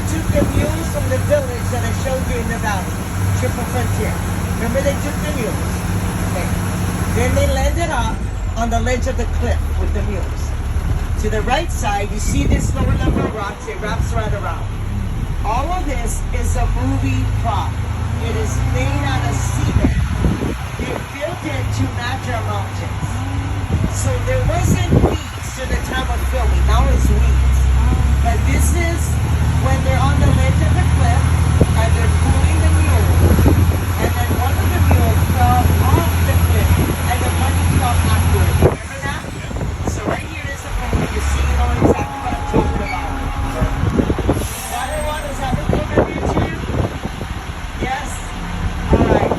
took the mules from the village that I showed you in the valley, Triple Frontier. Remember they took the mules? Okay. Then they landed up on the ledge of the cliff with the mules. To the right side, you see this lower level of rocks, it wraps right around. All of this is a movie prop. It is made out of cement. They built it to match our mountains. So there wasn't weeds to the time of filming. Now it's weeds. But this is when they're on the ledge of the cliff and they're pulling the mule. And then one of the mules fell off the cliff and the one fell afterwards. Remember that? So right here is the moment you see all exactly what I'm talking about. Water one, is that looking over here too? Yes? Alright.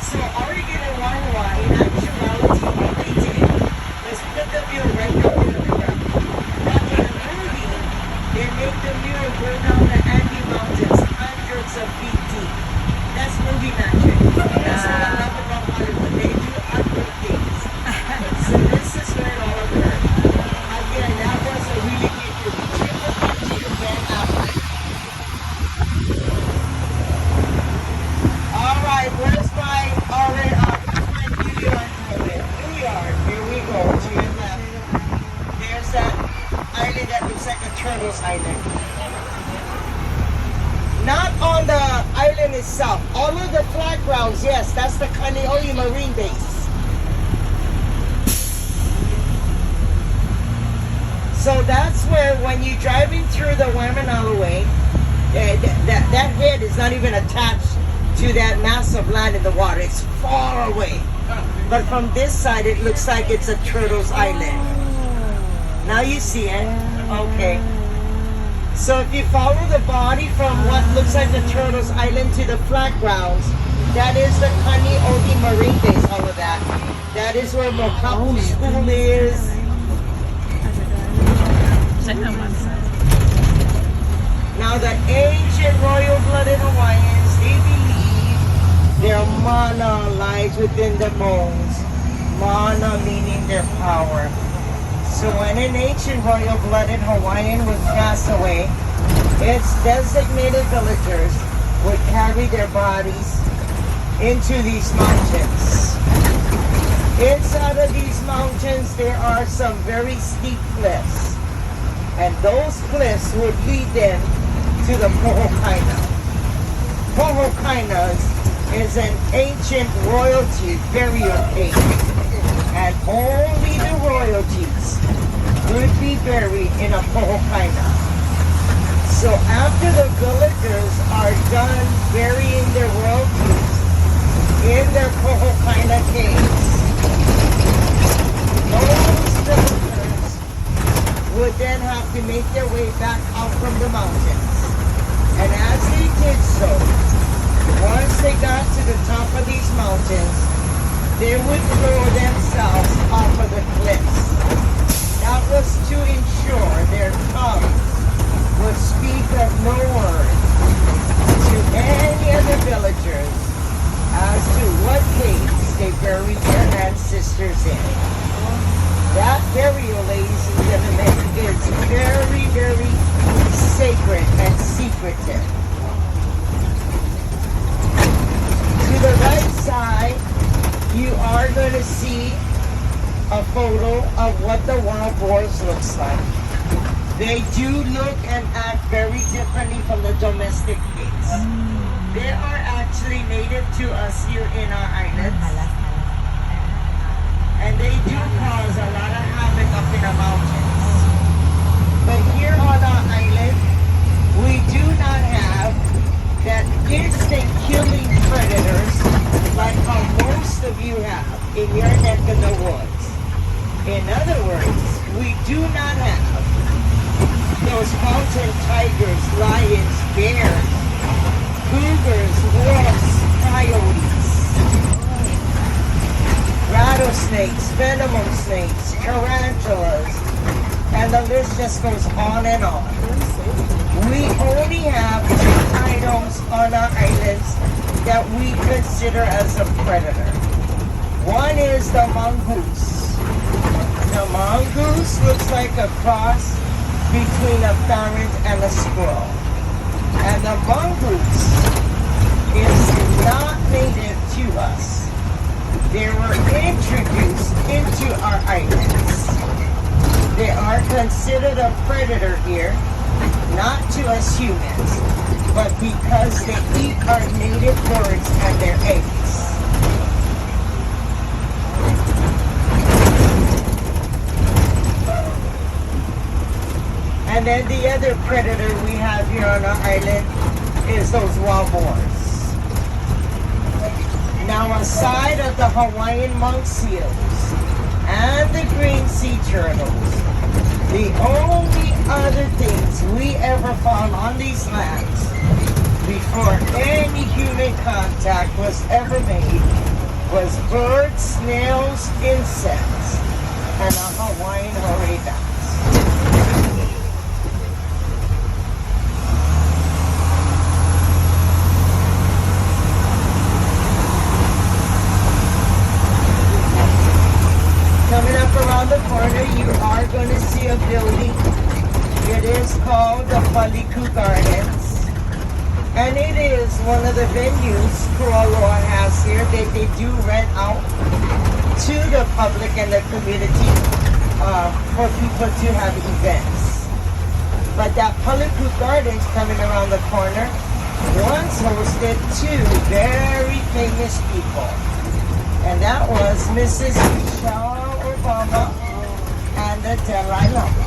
So Oregon and Wawa, in actuality, what they did was put the mule right up in the ground. Now in the movie, they make the mule go down the Andes Mountains, hundreds of feet deep. That's movie magic. That's what I love about Hollywood. They do ugly things. So this is where it all occurred. Again, that was a really good movie. Triple Frontier again after. Alright, where's my New York moment? New York, here we go, to your left. There's that island that looks like a turtle's island. Not on the island itself. All of the flat grounds, yes, that's the Kaneohe Marine Base. So that's where when you're driving through the Way, that head is not even attached to that mass of land in the water. It's far away. But from this side, it looks like it's a turtle's island. Now you see it. Okay. So if you follow the body from what looks like the turtle's island to the flat grounds, that is the Kaneohe Marine Base, all of that. That is where Mokapu School is. Now the ancient royal-blooded Hawaiians, they believe their mana lies within the bones. Mana meaning their power. So when an ancient royal-blooded Hawaiian would pass away, its designated villagers would carry their bodies into these mountains. Inside of these mountains, there are some very steep cliffs. And those cliffs would lead them to the Pohokaina. Pohokaina is an ancient royalty burial cave. And only the royalties would be buried in a Pohokaina. So after the villagers are done burying their royalties in their Pohokaina caves, those villagers would then have to make their way back out from the mountains. And as they did so, once they got to the top of these mountains, they would throw themselves off of the cliffs. That was to ensure their tongue would speak of no word to any of the villagers as to what caves they buried their ancestors in. That burial, ladies and gentlemen, is very, very sacred and secretive. To the right side, you are going to see a photo of what the wild boars looks like. They do look and act very differently from the domestic pigs. They are actually native to us here in our islands. And they do cause a lot of havoc up in the mountains. But here on our island, we do not have that instant killing predators like how most of you have in your neck of the woods. In other words, we do not have those mountain tigers, lions, bears, cougars, wolves, coyotes, rattlesnakes, venomous snakes, tarantulas, and the list just goes on and on. We only have two items on our islands that we consider as a predator. One is the mongoose. The mongoose looks like a cross between a parrot and a squirrel. And the mongoose is not native to us. They were introduced into our islands. They are considered a predator here, not to us humans, but because they eat our native birds and their eggs. And then the other predator we have here on our island is those wild boars. Now, aside of the Hawaiian monk seals and the green sea turtles, the only other things we ever found on these lands before any human contact was ever made was birds, snails, insects, and a Hawaiian horay dance. Coming up around the corner, you are going to see a building. It is called the Paliku Gardens. And it is one of the venues KOALUA has here that they do rent out to the public and the community for people to have events. But that Paliku Gardens coming around the corner once hosted two very famous people. And that was Mrs. Michelle Obama and the Dalai Lama.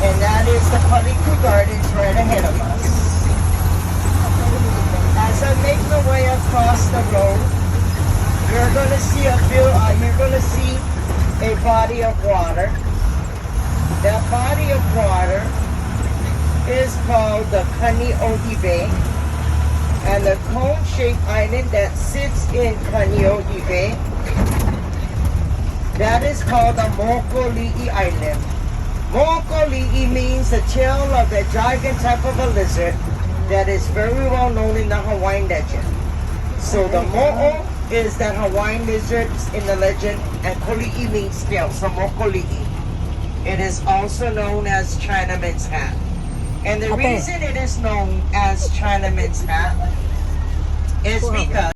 And that is the Paliku Gardens right ahead of us. As I make my way across the road, you're gonna see a body of water. That body of water is called the Kaneohe Bay, and the cone-shaped island that sits in Kaneohe Bay, that is called the Mo'okoli'i Island. Mo'okoli'i means the tail of the dragon type of a lizard that is very well known in the Hawaiian legend. So the mo'o is that Hawaiian lizard in the legend, and koli'i means tail, so Mo'okoli'i. It is also known as Chinaman's hat. And the reason it is known as Chinaman's hat is because